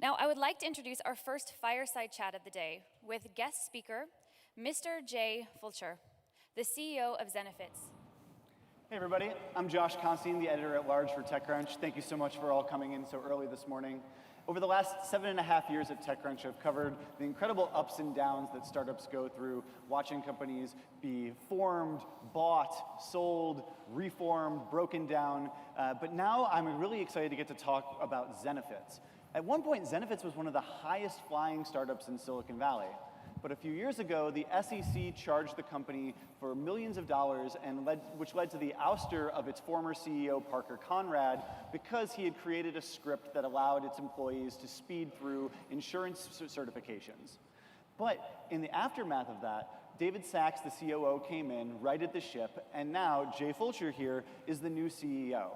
Now, I would like to introduce our first fireside chat of the day with guest speaker, Mr. Jay Fulcher, the CEO of Zenefits. Hey everybody, I'm Josh Constantine, the editor-at-large for TechCrunch. Thank you so much for all coming in so early this morning. Over the last 7.5 years at TechCrunch, I've covered the incredible ups and downs that startups go through, watching companies be formed, bought, sold, reformed, broken down. But now I'm really excited to get to talk about Zenefits. At one point, Zenefits was one of the highest flying startups in Silicon Valley. But a few years ago, the SEC charged the company for millions of dollars, which led to the ouster of its former CEO, Parker Conrad, because he had created a script that allowed its employees to speed through insurance certifications. But in the aftermath of that, David Sachs, the COO, came in, righted the ship, and now Jay Fulcher here is the new CEO.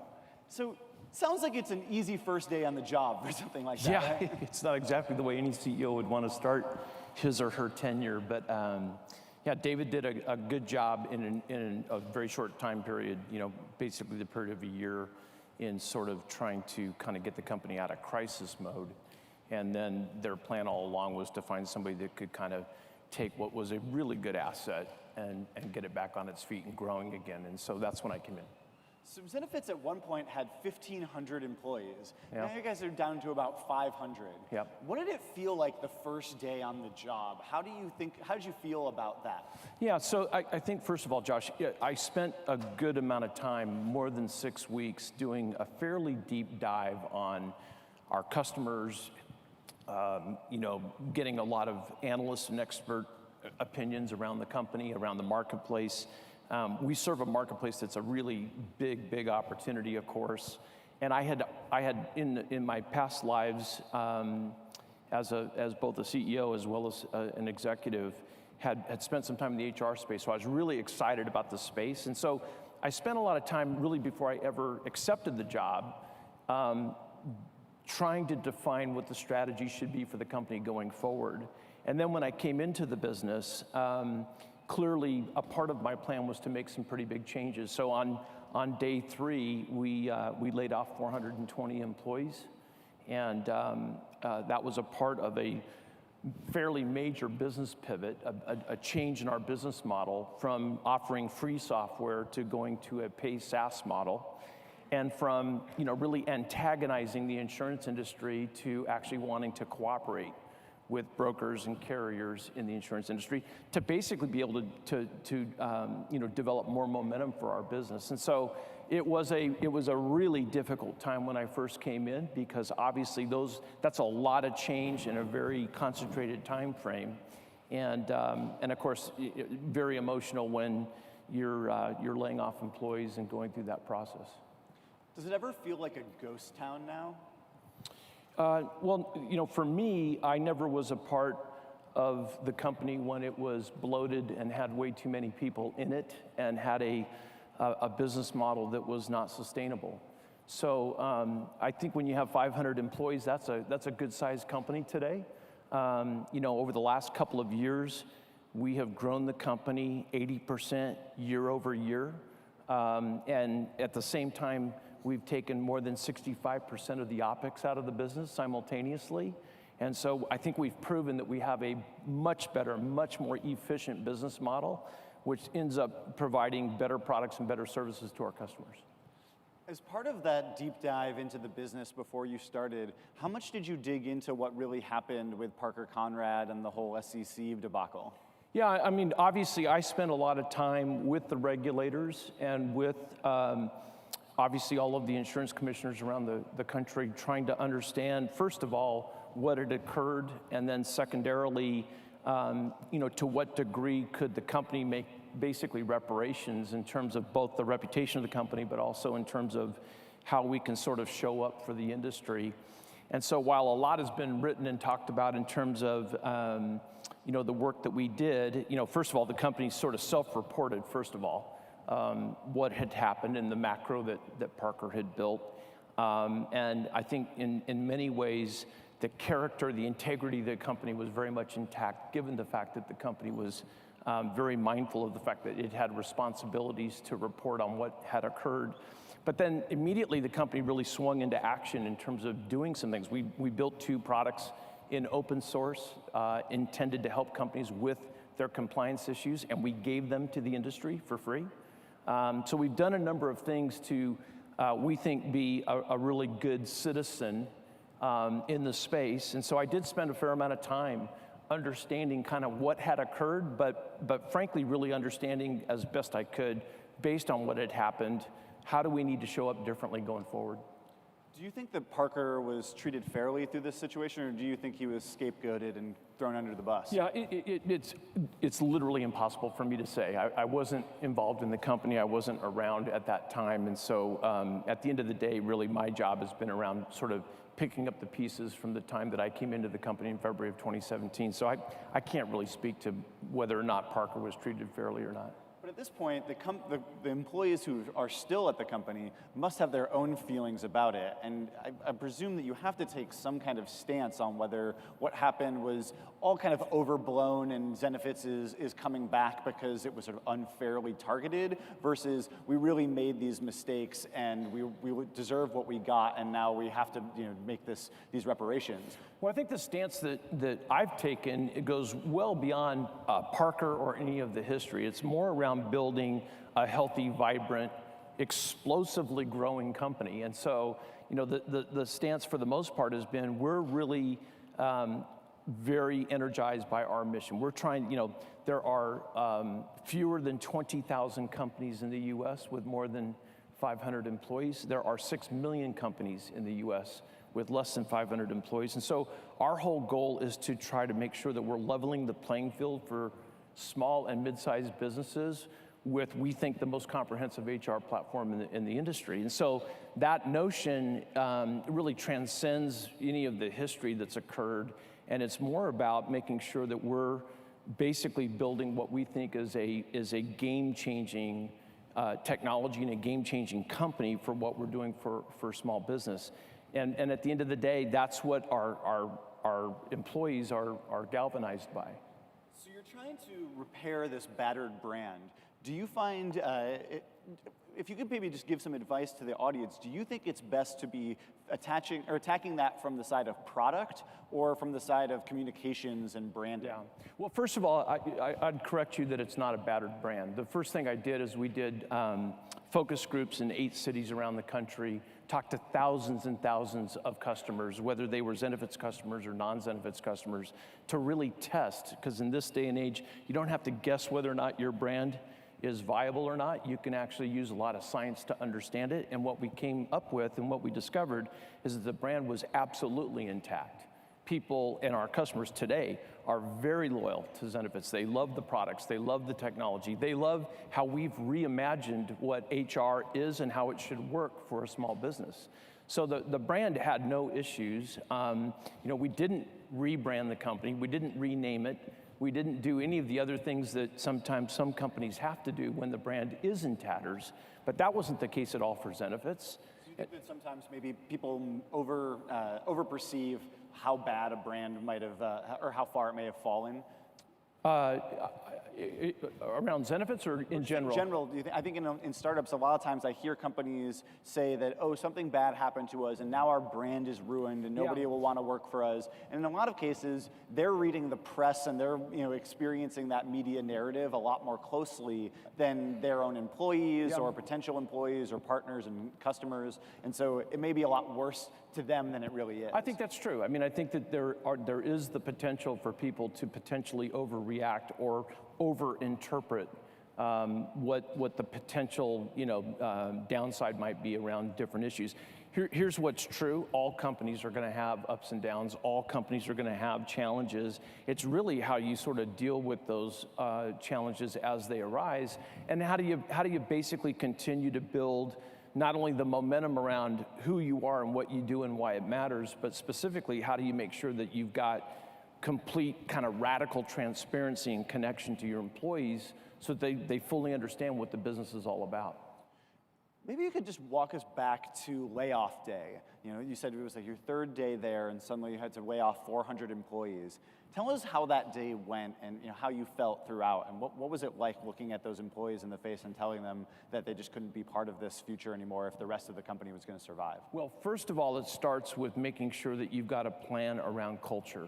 So sounds like it's an easy first day on the job or something like that, Yeah, right? It's not exactly the way any CEO would want to start his or her tenure, but yeah, David did a good job in a very short time period, basically the period of a year, in sort of trying to kind of get the company out of crisis mode. And then their plan all along was to find somebody that could kind of take what was a really good asset and get it back on its feet and growing again. And so that's when I came in. So Zenefits at one point had 1,500 employees. Yeah. Now you guys are down to about 500. Yep. What did it feel like the first day on the job? How did you feel about that? Yeah, so I think first of all, Josh, I spent a good amount of time, more than 6 weeks, doing a fairly deep dive on our customers, getting a lot of analysts and expert opinions around the company, around the marketplace. We serve a marketplace that's a really big opportunity, of course. And I had in my past lives, as both a CEO as well as an executive, had spent some time in the HR space. So I was really excited about the space. And so I spent a lot of time really before I ever accepted the job, trying to define what the strategy should be for the company going forward. And then when I came into the business, clearly, a part of my plan was to make some pretty big changes. So on day 3, we laid off 420 employees, and that was a part of a fairly major business pivot, a change in our business model from offering free software to going to a paid SaaS model, and from really antagonizing the insurance industry to actually wanting to cooperate with brokers and carriers in the insurance industry to basically be able to develop more momentum for our business. And so it was a really difficult time when I first came in, because obviously that's a lot of change in a very concentrated time frame, and of course very emotional when you're laying off employees and going through that process. Does it ever feel like a ghost town now? Well, for me, I never was a part of the company when it was bloated and had way too many people in it and had a business model that was not sustainable. So I think when you have 500 employees, that's a good-sized company today. Over the last couple of years, we have grown the company 80% year over year, and at the same time, we've taken more than 65% of the OpEx out of the business simultaneously. And so I think we've proven that we have a much better, much more efficient business model, which ends up providing better products and better services to our customers. As part of that deep dive into the business before you started, how much did you dig into what really happened with Parker Conrad and the whole SEC debacle? Yeah, I mean, obviously I spent a lot of time with the regulators and with obviously all of the insurance commissioners around the country, trying to understand, first of all, what had occurred, and then secondarily, to what degree could the company make basically reparations in terms of both the reputation of the company, but also in terms of how we can sort of show up for the industry. And so while a lot has been written and talked about in terms of the work that we did, first of all, the company sort of self-reported, first of all, what had happened in the macro that Parker had built. And I think in many ways, the character, the integrity of the company was very much intact, given the fact that the company was very mindful of the fact that it had responsibilities to report on what had occurred. But then immediately the company really swung into action in terms of doing some things. We built 2 products in open source intended to help companies with their compliance issues, and we gave them to the industry for free. So we've done a number of things to, we think, be a really good citizen in the space. And so I did spend a fair amount of time understanding kind of what had occurred, but frankly, really understanding as best I could, based on what had happened, how do we need to show up differently going forward? Do you think that Parker was treated fairly through this situation, or do you think he was scapegoated and thrown under the bus? Yeah, it's literally impossible for me to say. I wasn't involved in the company. I wasn't around at that time. And so at the end of the day, really my job has been around sort of picking up the pieces from the time that I came into the company in February of 2017. So I can't really speak to whether or not Parker was treated fairly or not. But at this point, the employees who are still at the company must have their own feelings about it. And I presume that you have to take some kind of stance on whether what happened was all kind of overblown and Zenefits is coming back because it was sort of unfairly targeted, versus we really made these mistakes and we deserve what we got, and now we have to make these reparations. Well, I think the stance that I've taken, it goes well beyond Parker or any of the history. It's more around building a healthy, vibrant, explosively growing company. And so, the stance for the most part has been, we're really very energized by our mission. We're trying, there are fewer than 20,000 companies in the US with more than 500 employees. There are 6 million companies in the US with less than 500 employees. And so our whole goal is to try to make sure that we're leveling the playing field for small and mid-sized businesses with, we think, the most comprehensive HR platform in the industry. And so that notion really transcends any of the history that's occurred, and it's more about making sure that we're basically building what we think is a game-changing technology and a game-changing company for what we're doing for small business. And at the end of the day, that's what our employees are galvanized by. So you're trying to repair this battered brand. Do you find, if you could maybe just give some advice to the audience, do you think it's best to be attacking that from the side of product or from the side of communications and branding? Yeah. Well, first of all, I'd correct you that it's not a battered brand. The first thing I did is we did focus groups in 8 cities around the country, talked to thousands and thousands of customers, whether they were Zenefits customers or non-Zenefits customers, to really test, because in this day and age, you don't have to guess whether or not your brand is viable or not. You can actually use a lot of science to understand it. And what we came up with and what we discovered is that the brand was absolutely intact. People and our customers today are very loyal to Zenefits. They love the products, they love the technology, they love how we've reimagined what HR is and how it should work for a small business. So the brand had no issues. We didn't rebrand the company, we didn't rename it, we didn't do any of the other things that sometimes some companies have to do when the brand is in tatters, but that wasn't the case at all for Zenefits. Do you think that sometimes maybe people over-perceive how bad a brand might have, or how far it may have fallen? Around Zenefits or in general? In general, I think in startups, a lot of times I hear companies say that, oh, something bad happened to us and now our brand is ruined and nobody will want to work for us. And in a lot of cases, they're reading the press and they're experiencing that media narrative a lot more closely than their own employees or potential employees or partners and customers. And so it may be a lot worse to them than it really is. I think that's true. I mean, I think that there is the potential for people to potentially overreact or overinterpret what the potential downside might be around different issues. Here's what's true. All companies are going to have ups and downs. All companies are going to have challenges. It's really how you sort of deal with those challenges as they arise, and how do you basically continue to build not only the momentum around who you are and what you do and why it matters, but specifically, how do you make sure that you've got complete kind of radical transparency and connection to your employees so that they fully understand what the business is all about? Maybe you could just walk us back to layoff day. You know, you said it was like your third day there and suddenly you had to lay off 400 employees. Tell us how that day went and how you felt throughout, and what was it like looking at those employees in the face and telling them that they just couldn't be part of this future anymore if the rest of the company was going to survive? Well, first of all, it starts with making sure that you've got a plan around culture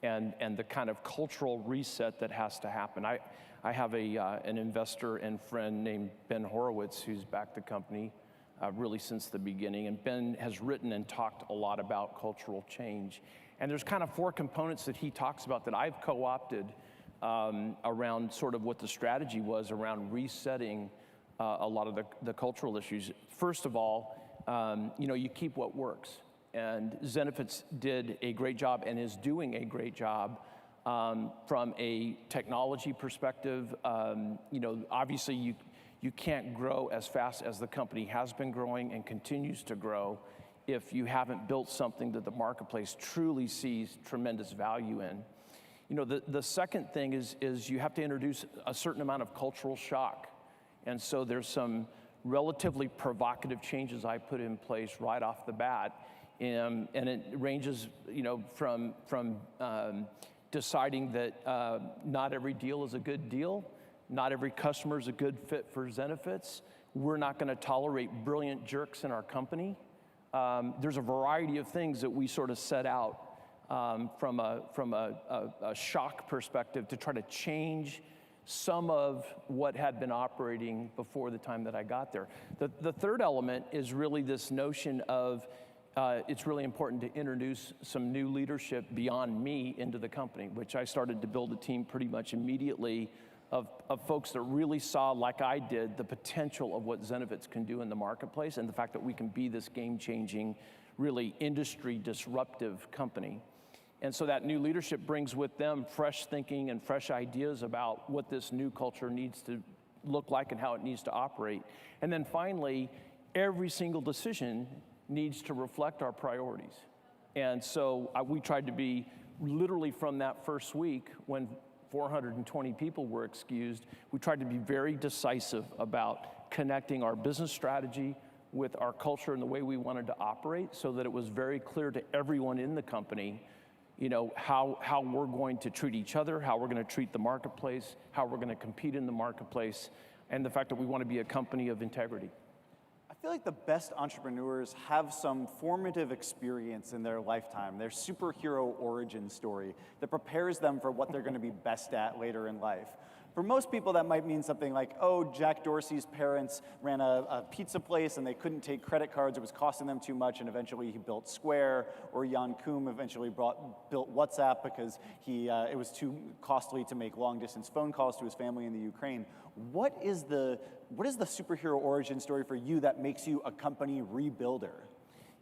and the kind of cultural reset that has to happen. I have an investor and friend named Ben Horowitz who's backed the company really since the beginning, and Ben has written and talked a lot about cultural change. And there's kind of 4 components that he talks about that I've co-opted around sort of what the strategy was around resetting a lot of the cultural issues. First of all, you keep what works. And Zenefits did a great job and is doing a great job from a technology perspective. Obviously you can't grow as fast as the company has been growing and continues to grow if you haven't built something that the marketplace truly sees tremendous value in. The second thing is you have to introduce a certain amount of cultural shock. And so there's some relatively provocative changes I put in place right off the bat. And it ranges, from deciding that not every deal is a good deal, not every customer is a good fit for Zenefits. We're not going to tolerate brilliant jerks in our company. There's a variety of things that we sort of set out from a shock perspective to try to change some of what had been operating before the time that I got there. The third element is really this notion of it's really important to introduce some new leadership beyond me into the company, which I started to build a team pretty much immediately of folks that really saw, like I did, the potential of what Zenefits can do in the marketplace and the fact that we can be this game-changing, really industry disruptive company. And so that new leadership brings with them fresh thinking and fresh ideas about what this new culture needs to look like and how it needs to operate. And then finally, every single decision needs to reflect our priorities. And so we tried to be, literally from that first week when 420 people were excused, we tried to be very decisive about connecting our business strategy with our culture and the way we wanted to operate so that it was very clear to everyone in the company, how we're going to treat each other, how we're going to treat the marketplace, how we're going to compete in the marketplace, and the fact that we want to be a company of integrity. I feel like the best entrepreneurs have some formative experience in their lifetime, their superhero origin story that prepares them for what they're going to be best at later in life. For most people, that might mean something like, oh, Jack Dorsey's parents ran a pizza place and they couldn't take credit cards. It was costing them too much, and eventually he built Square. Or Jan Koum eventually built WhatsApp because it was too costly to make long-distance phone calls to his family in the Ukraine. What is the superhero origin story for you that makes you a company rebuilder?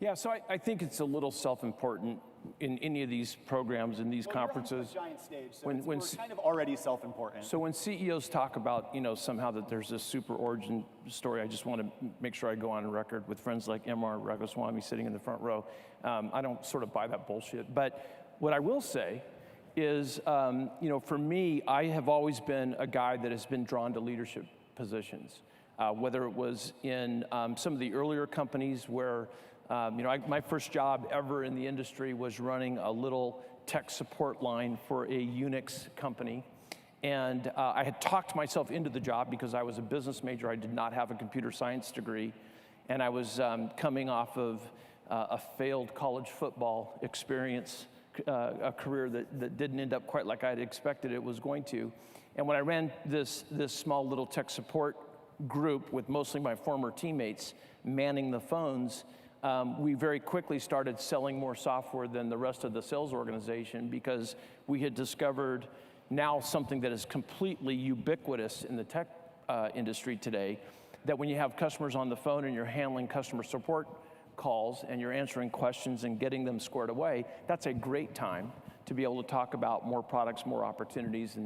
Yeah, so I think it's a little self-important in any of these programs, in these conferences. You're on a giant stage, so we're kind of already self-important. So when CEOs talk about, somehow that there's this super origin story, I just want to make sure I go on record with friends like M.R. Raghuswamy sitting in the front row. I don't sort of buy that bullshit. But what I will say is, for me, I have always been a guy that has been drawn to leadership positions, whether it was in some of the earlier companies where my first job ever in the industry was running a little tech support line for a Unix company. And I had talked myself into the job because I was a business major. I did not have a computer science degree. And I was coming off of a failed college football experience, a career that didn't end up quite like I'd expected it was going to. And when I ran this small little tech support group with mostly my former teammates manning the phones, we very quickly started selling more software than the rest of the sales organization because we had discovered now something that is completely ubiquitous in the tech industry today, that when you have customers on the phone and you're handling customer support calls and you're answering questions and getting them squared away, that's a great time to be able to talk about more products, more opportunities,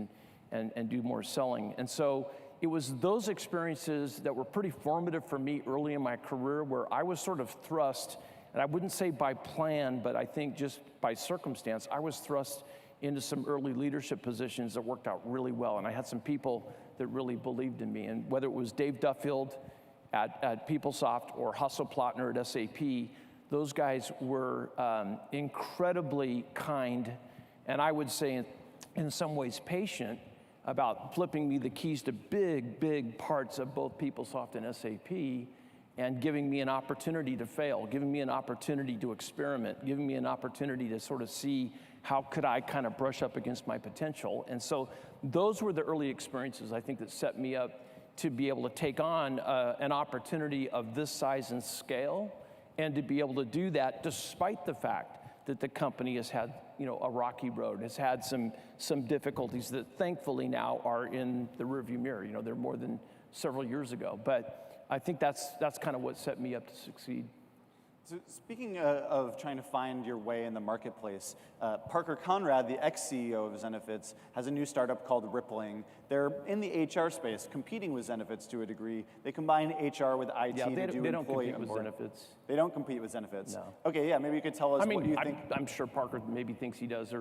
and do more selling. And so it was those experiences that were pretty formative for me early in my career where I was sort of thrust, and I wouldn't say by plan, but I think just by circumstance, I was thrust into some early leadership positions that worked out really well. And I had some people that really believed in me. And whether it was Dave Duffield at PeopleSoft or Hasselplattner at SAP, those guys were incredibly kind, and I would say in some ways patient about flipping me the keys to big parts of both PeopleSoft and SAP, and giving me an opportunity to fail, giving me an opportunity to experiment, giving me an opportunity to sort of see how could I kind of brush up against my potential. And so those were the early experiences, I think, that set me up to be able to take on an opportunity of this size and scale, and to be able to do that despite the fact that the company has had, a rocky road, has had some difficulties that thankfully now are in the rearview mirror. They're more than several years ago. But I think that's kind of what set me up to succeed. So speaking of trying to find your way in the marketplace, Parker Conrad, the ex-CEO of Zenefits, has a new startup called Rippling. They're in the HR space, competing with Zenefits to a degree. They combine HR with IT to do they don't employee compete with onboarding. Zenefits. They don't compete with Zenefits? No. Okay, yeah, maybe you could tell us what do you think? I'm sure Parker maybe thinks he does,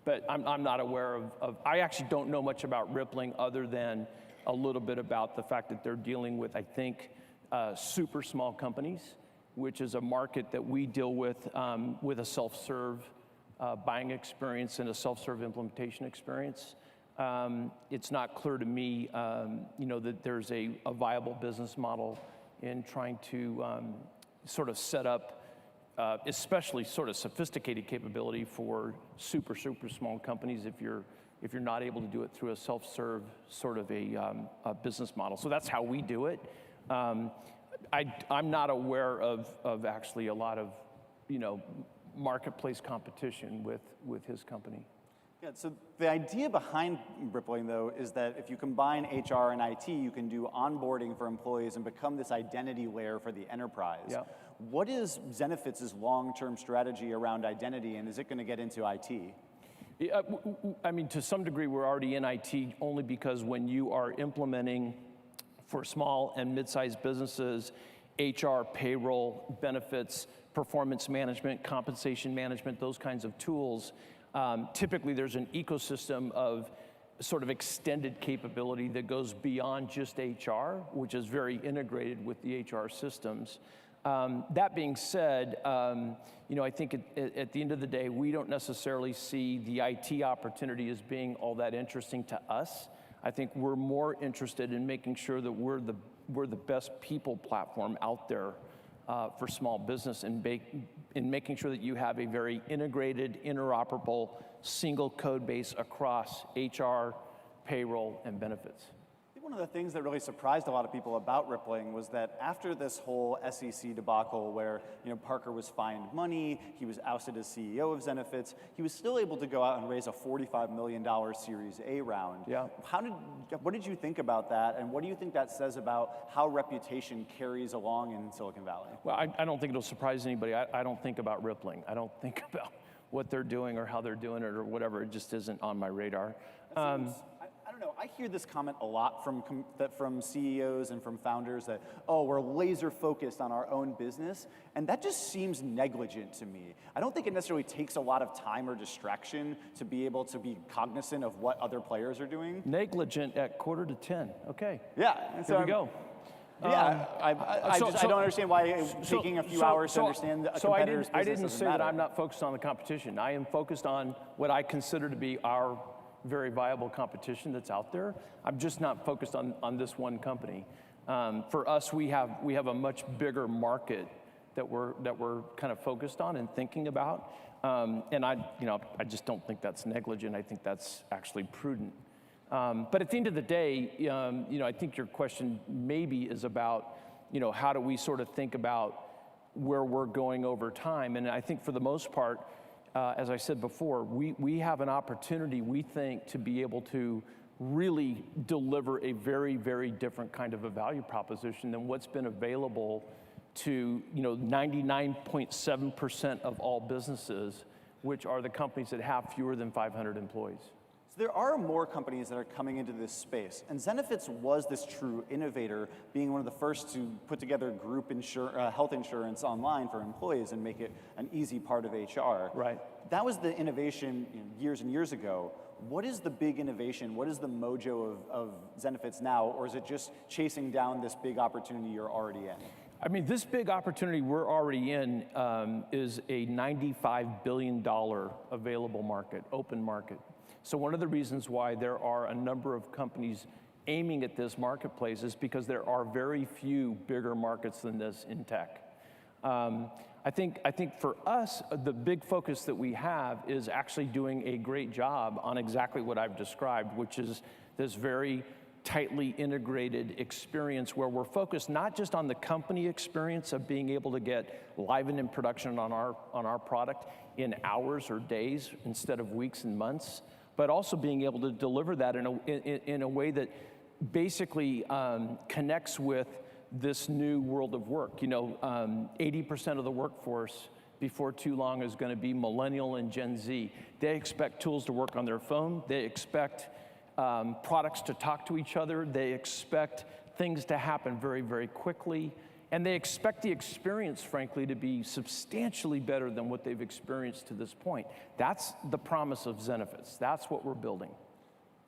but I'm not aware of, I actually don't know much about Rippling other than a little bit about the fact that they're dealing with, I think, super small companies, which is a market that we deal with a self-serve buying experience and a self-serve implementation experience. It's not clear to me, that there's a viable business model in trying to sort of set up, especially sort of sophisticated capability for super small companies if you're not able to do it through a self-serve sort of a business model. So that's how we do it. I'm not aware of actually a lot of, marketplace competition with his company. Yeah, so the idea behind Rippling, though, is that if you combine HR and IT, you can do onboarding for employees and become this identity layer for the enterprise. Yeah. What is Zenefits' long-term strategy around identity, and is it going to get into IT? Yeah, I mean, to some degree, we're already in IT only because when you are implementing for small and mid-sized businesses, HR, payroll, benefits, performance management, compensation management, those kinds of tools, typically there's an ecosystem of sort of extended capability that goes beyond just HR, which is very integrated with the HR systems. That being said, I think at the end of the day, we don't necessarily see the IT opportunity as being all that interesting to us. I think we're more interested in making sure that we're the best people platform out there for small business, and in making sure that you have a very integrated, interoperable, single code base across HR, payroll, and benefits. I think one of the things that really surprised a lot of people about Rippling was that after this whole SEC debacle where Parker was fined money, he was ousted as CEO of Zenefits, he was still able to go out and raise a $45 million Series A round. Yeah. What did you think about that, and what do you think that says about how reputation carries along in Silicon Valley? Well, I don't think it'll surprise anybody. I don't think about Rippling. I don't think about what they're doing or how they're doing it or whatever. It just isn't on my radar. I don't know. I hear this comment a lot from CEOs and from founders that, we're laser focused on our own business, and that just seems negligent to me. I don't think it necessarily takes a lot of time or distraction to be able to be cognizant of what other players are doing. Negligent at 9:45. Okay. Yeah. Here we go. Yeah, I don't understand why taking a few hours to understand a competitor's business I didn't say matter. that I'm not focused on the competition. I am focused on what I consider to be our very viable competition that's out there. I'm just not focused on this one company. For us, we have a much bigger market that we're kind of focused on and thinking about. And I just don't think that's negligent. I think that's actually prudent. But at the end of the day, I think your question maybe is about, how do we sort of think about where we're going over time? And I think for the most part, as I said before, we have an opportunity, we think, to be able to really deliver a very, very different kind of a value proposition than what's been available to 99.7% of all businesses, which are the companies that have fewer than 500 employees. So there are more companies that are coming into this space, and Zenefits was this true innovator, being one of the first to put together group health insurance online for employees and make it an easy part of HR. Right. That was the innovation years and years ago. what is the big innovation? What is the mojo of Zenefits now? Or is it just chasing down this big opportunity you're already in? I mean, this big opportunity we're already in is a $95 billion available market, open market. So one of the reasons why there are a number of companies aiming at this marketplace is because there are very few bigger markets than this in tech. I think for us, the big focus that we have is actually doing a great job on exactly what I've described, which is this very tightly integrated experience where we're focused not just on the company experience of being able to get live and in production on our product in hours or days instead of weeks and months, but also being able to deliver that in a way that basically connects with this new world of work. You know, 80% of the workforce before too long is going to be millennial and Gen Z. They expect tools to work on their phone. They expect products to talk to each other. They expect things to happen very, very quickly. And they expect the experience, frankly, to be substantially better than what they've experienced to this point. That's the promise of Zenefits. That's what we're building.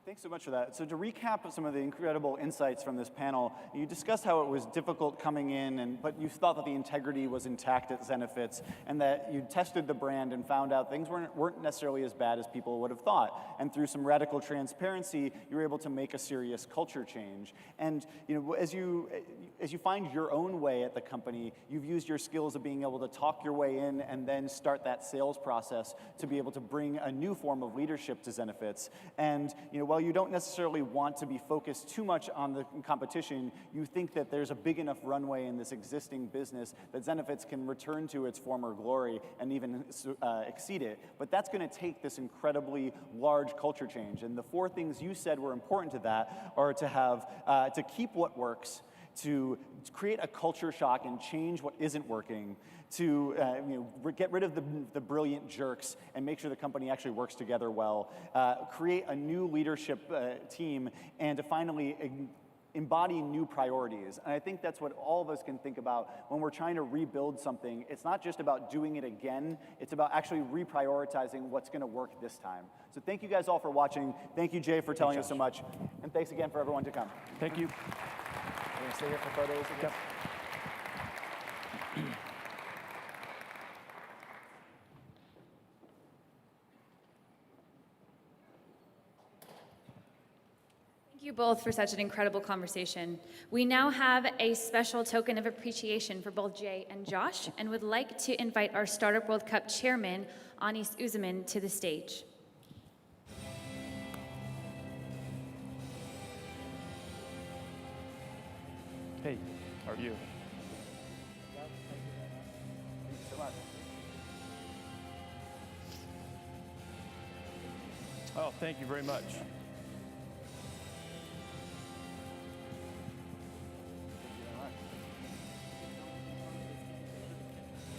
Thanks so much for that. So to recap some of the incredible insights from this panel, you discussed how it was difficult coming in, but you thought that the integrity was intact at Zenefits, and that you tested the brand and found out things weren't necessarily as bad as people would have thought. And through some radical transparency, you were able to make a serious culture change. And you know, as you find your own way at the company, you've used your skills of being able to talk your way in and then start that sales process to be able to bring a new form of leadership to Zenefits. And you know, while you don't necessarily want to be focused too much on the competition, you think that there's a big enough runway in this existing business that Zenefits can return to its former glory and even exceed it. But that's going to take this incredibly large culture change. And the four things you said were important to that are to have, to keep what works, to create a culture shock and change what isn't working, to get rid of the brilliant jerks and make sure the company actually works together well, create a new leadership team, and to finally embody new priorities. And I think that's what all of us can think about when we're trying to rebuild something. It's not just about doing it again, it's about actually reprioritizing what's going to work this time. So thank you guys all for watching. Thank you, Jay, for telling us so much. And thanks again for everyone to come. Thank you. We're going to stay here for photos again. Yep. Thank you both for such an incredible conversation. We now have a special token of appreciation for both Jay and Josh, and would like to invite our Startup World Cup chairman, Anis Uzman, to the stage. Hey, how are you? Thank you so much. Oh, thank you very much.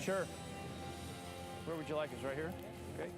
Sure. Where would you like us? Right here? Okay.